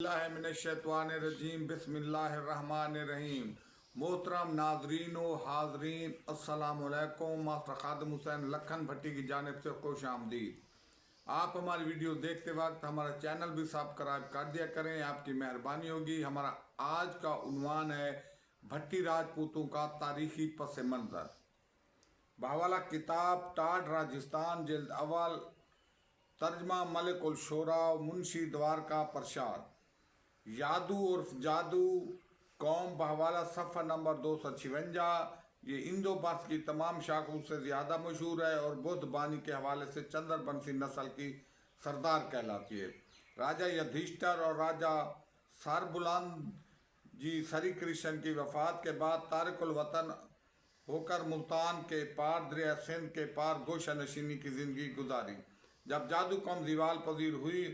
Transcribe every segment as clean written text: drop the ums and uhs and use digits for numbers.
बिस्मिल्लाहिर्रहमानिर्रहीम बिस्मिल्लाहिर्रहमानिर्रहीम। मोहतरम नाजरीन व हाजरीन, अस्सलामु अलैकुम। मास्टर खादिम हुसैन लखन भट्टी की जानिब से खुश आमदीद। आप हमारी वीडियो देखते वक्त हमारा चैनल भी सब्सक्राइब कर दिया करें, आपकी मेहरबानी होगी। हमारा आज का उन्वान है भट्टी राजपूतों का तारीखी पस मंज़र। बहवाला किताब टाड राजस्थान जिल्द अव्वल, तर्जमा मलिक उल शोरा मुंशी द्वारका प्रसाद। यादू उर्फ जादू कौम बहवाला, सफ़ा नंबर 256। ये इंदो बर्स की तमाम शाखों से ज़्यादा मशहूर है और बुद्ध बानी के हवाले से चंद्र बंसी नस्ल की सरदार कहलाती है। राजा युधिष्ठिर और राजा सरबुलंद जी सरी कृष्ण की वफ़ात के बाद तारिकुल वतन होकर मुल्तान के पार दरिया सिंध के पार गोशा नशीनी की ज़िंदगी गुजारी। जब जादू कौम दीवाल पजीर हुई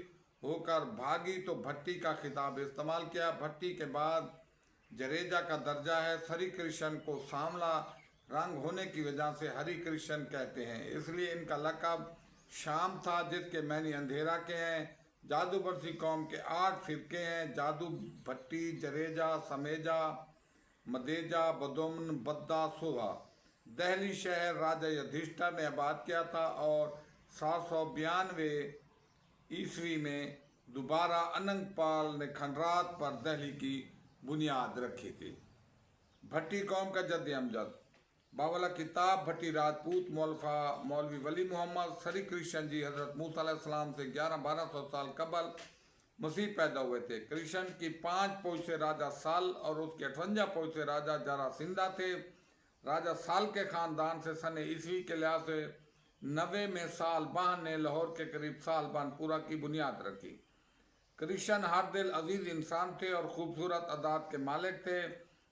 होकर भागी तो भट्टी का खिताब इस्तेमाल किया। भट्टी के बाद जरेजा का दर्जा है। हरि कृष्ण को सांवला रंग होने की वजह से हरि कृष्ण कहते हैं, इसलिए इनका लक़ब शाम था, जिसके मैनी अंधेरा के हैं। जादू बरसी कौम के 8 फ़िरके हैं: जादू, भट्टी, जरेजा, समेजा, मदेजा, बदुमन, बद्दा, सोहा। दहली शहर राजा युधिष्ठिर ने आबाद किया था और 792 ईस्वी में दोबारा अनंगपाल ने खंडरात पर दहली की बुनियाद रखी थी। भट्टी कौम का जद अमजद। बावला किताब भट्टी राजपूत मौलफा मौलवी वली मोहम्मद सरी कृष्ण जी हजरत मूसा अलैहिस्सलाम से 1100-1200 साल कबल मसीह पैदा हुए थे। कृष्ण की 5 पौज से राजा साल और उसके 58 पौज से राजा जरासिंदा थे। राजा साल के ख़ानदान से सन ईस्वी के लिहाज से 90 में साल बान ने लाहौर के करीब साल बान पूरा की बुनियाद रखी। कृष्ण हर दिल अजीज इंसान थे और खूबसूरत अदात के मालिक थे।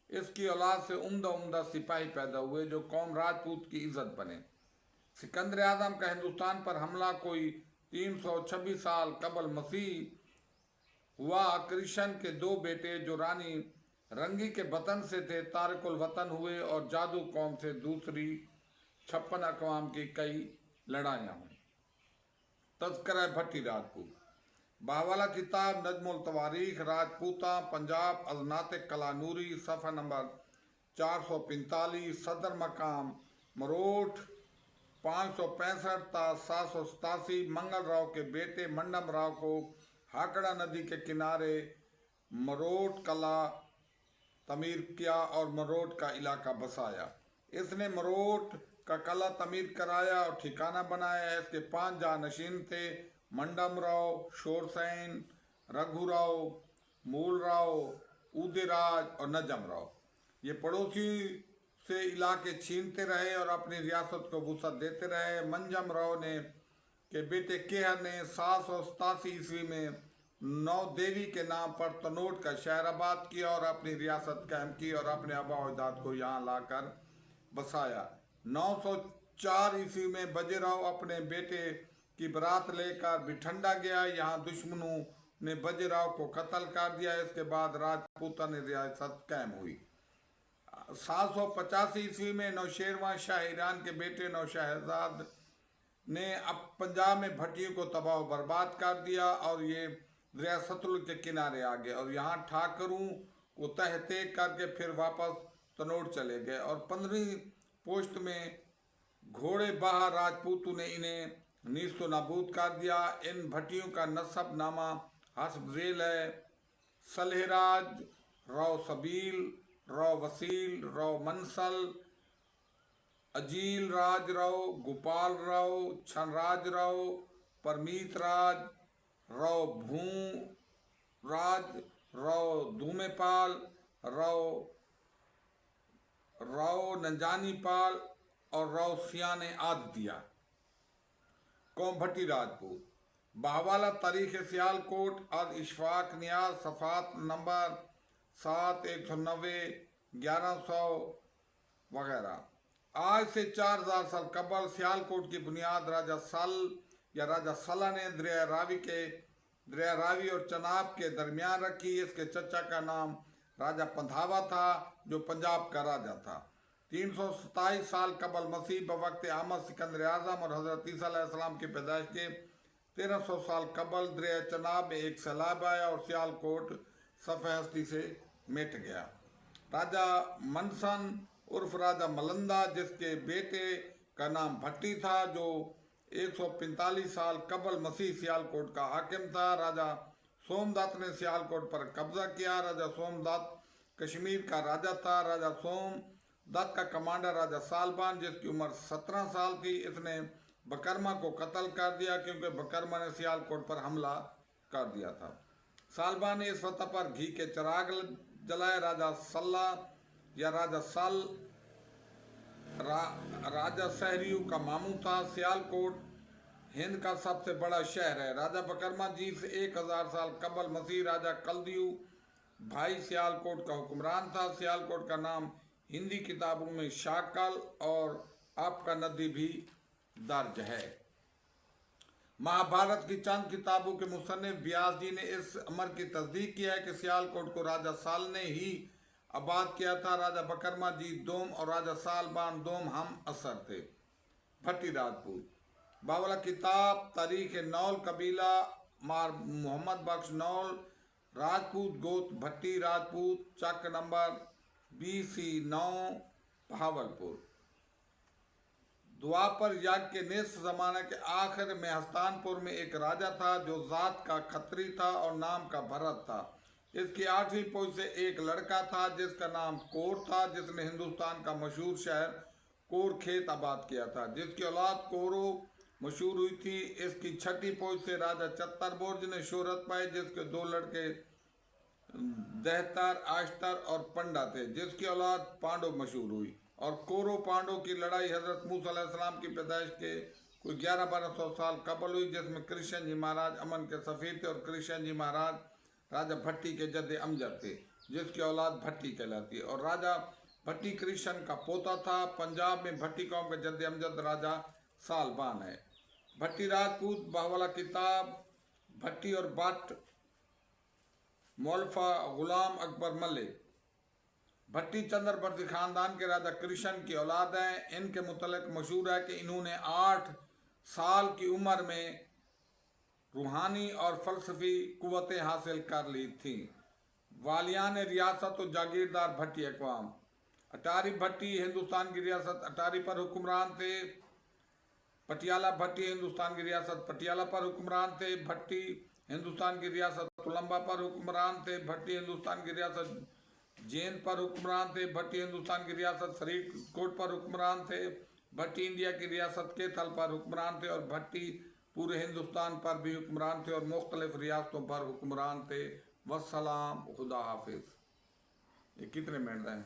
इसकी औलाद से उम्दा उम्दा सिपाही पैदा हुए जो कौम राजपूत की इज्जत बने। सिकंदर आज़म का हिंदुस्तान पर हमला कोई 326 साल कबल मसीह हुआ। कृष्ण के 2 बेटे जो रानी रंगी के वतन से थे तारिकुल वतन हुए और जादू कौम से दूसरी 56 अक़वाम की कई लड़ाइयाँ हुई। तज़किरा भट्टी राजपूत। बाहवाला किताब नजमुल तवारीख राजपूता पंजाब अजनात कलानूरी, सफ़ा नंबर 445। सदर मकाम मरोठ 565 ता 787। मंगल राव के बेटे मंडम राव को हाकड़ा नदी के किनारे मरोठ कला तमीर किया और मरोठ का इलाका बसाया। इसने मरोठ का कला तमीर कराया और ठिकाना बनाया। इसके 5 जानशीन थे: मंडम राव, शोरसैन, रघुराव, मूल राव, उदयराज और नजम राव। ये पड़ोसी से इलाके छीनते रहे और अपनी रियासत को वुसअत देते रहे। मंजम राव ने के बेटे केहर ने 787 ईस्वी में नौ देवी के नाम पर तनोट का शहर आबाद किया और अपनी रियासत कायम की और अपने आबा अजदाद को यहाँ लाकर बसाया। 904 ईस्वी में बजेराव अपने बेटे की बारात लेकर भिठंडा गया। यहाँ दुश्मनों ने बजेराव को कत्ल कर दिया। इसके बाद राजपूताना रियासत कायम हुई। 785 ईस्वी में नौशेरवां शाह ईरान के बेटे नौशहजाद ने अब पंजाब में भट्टियों को तबाह बर्बाद कर दिया और ये दरिया सतलुज के किनारे आ गए और यहाँ ठाकरों को तहते करके फिर वापस तनोट चले गए और 15वीं पोस्ट में घोड़े बहा राजपूतों ने इन्हें नीस्तो नाबूद कर दिया। इन भट्टियों का नसब नामा हस्ब झेल है: सलहराज, राव सबील, राव वसील, राव मनसल, अजील राज राव, गोपाल राव, छनराज राव, परमीत राज, राव भूम राज, राव धूमेपाल, राव नंजानी पाल और राव सियाने आदित्य। कौम भट्टी राजपूत। बहवाला तारीख सियालकोट अल इशफाक नियाज, सफ़ात नंबर 7, 190, 1100 वगैरह। आज से 4000 साल कबल सियालकोट की बुनियाद राजा सल या राजा सला ने दरिया रावी और चनाब के दरमियान रखी। इसके चचा का नाम राजा पंधावा था जो पंजाब का राजा था। 327 साल कबल मसीह बवक्त आमद सिकंदर आज़म और हज़रत ईसा अलैहिस्सलाम की पैदाइश के 1300 साल कबल दरिया चनाब में एक सैलाब आया और सियालकोट सफ़े हस्ती से मिट गया। राजा मनसन उर्फ राजा मलंदा, जिसके बेटे का नाम भट्टी था, जो 145 साल कबल मसीह सियालकोट का हाकिम था। राजा सोमदत्त ने सियालकोट पर कब्जा किया। राजा सोमदत्त कश्मीर का राजा था। राजा सोमदत्त का कमांडर राजा सालबान, जिसकी उम्र 17 साल थी, इसने बकरमा को कत्ल कर दिया क्योंकि बकरमा ने सियालकोट पर हमला कर दिया था। सालबान ने इस फतह पर घी के चिराग जलाए। राजा सल्ला या राजा सल राजा सहरियू का मामू था। सियालकोट हिंद का सबसे बड़ा शहर है। राजा बकरमा जी से 1000 साल कबल मसीह राजा कलदियू भाई सियालकोट का हुक्मरान था। सियालकोट का नाम हिंदी किताबों में शाकल और आपका नदी भी दर्ज है। महाभारत की चंद किताबों के मुसन्निफ व्यास जी ने इस अमर की तस्दीक किया है कि सियालकोट को राजा साल ने ही आबाद किया था। राजा बकरमा जी दोम और राजा सालबान दोम हम असर थे। भट्टी राजपूत बावला किताब तारीख नौल कबीला मार मोहम्मद बख्श नौल राजपूत गोत भट्टी राजपूत चक नंबर BC9 बहावलपुर। द्वापर यज्ञ के निस्फ जमाने के आखिर में हस्तानपुर में एक राजा था जो जात का खत्री था और नाम का भरत था। इसकी 8वीं पीढ़ी से एक लड़का था जिसका नाम कोर था, जिसने हिंदुस्तान का मशहूर शहर कोर खेत आबाद किया था, जिसकी औलाद कोरो मशहूर हुई थी। इसकी 6ठी पीढ़ी से राजा चत्तरबोर्ज ने शोहरत पाई, जिसके 2 लड़के दहतर आश्तर और पंडा थे, जिसकी औलाद पांडव मशहूर हुई। और कोरो पांडव की लड़ाई हजरत मूसा अलैहिस्सलाम की पैदाइश के कोई 1100-1200 साल कबल हुई, जिसमें कृष्ण जी महाराज अमन के सफ़ीर थे और कृष्ण जी महाराज राजा भट्टी के जद्दे अमजद थे, जिसकी औलाद भट्टी कहलाती है। और राजा भट्टी कृष्ण का पोता था। पंजाब में भट्टी कौम के जद्दे अमजद राजा सालबान है। भट्टी राजपूत बाहवाला किताब भट्टी और भट्ट मौलफा गुलाम अकबर मलिक भट्टी चंद्रवर्ती खानदान के राजा कृष्ण की औलाद हैं। इनके मुतल्लिक मशहूर है कि इन्होंने 8 साल की उम्र में रूहानी और फलसफी कुव्वतें हासिल कर ली थी। वालियान रियासत और जागीरदार भट्टी अक़वाम अटारी भट्टी हिंदुस्तान की रियासत अटारी पर हुक्मरान थे। पटियाला भट्टी हिंदुस्तान की रियासत पटियाला पर हुक्मरान थे। भट्टी हिंदुस्तान की रियासत कोलंबा पर हुक्मरान थे। भट्टी हिंदुस्तान की रियासत जैन पर हुक्मरान थे। भट्टी हिंदुस्तान की रियासत फरीदकोट पर हुक्मरान थे। भट्टी इंडिया की रियासत केथल पर हुक्मरान थे और भट्टी पूरे हिंदुस्तान पर भी हुक्मरान थे और मुख्तलिफ रियासतों पर हुक्मरान थे। वस्सलाम, खुदा हाफिज। ये कितने मिनट हैं?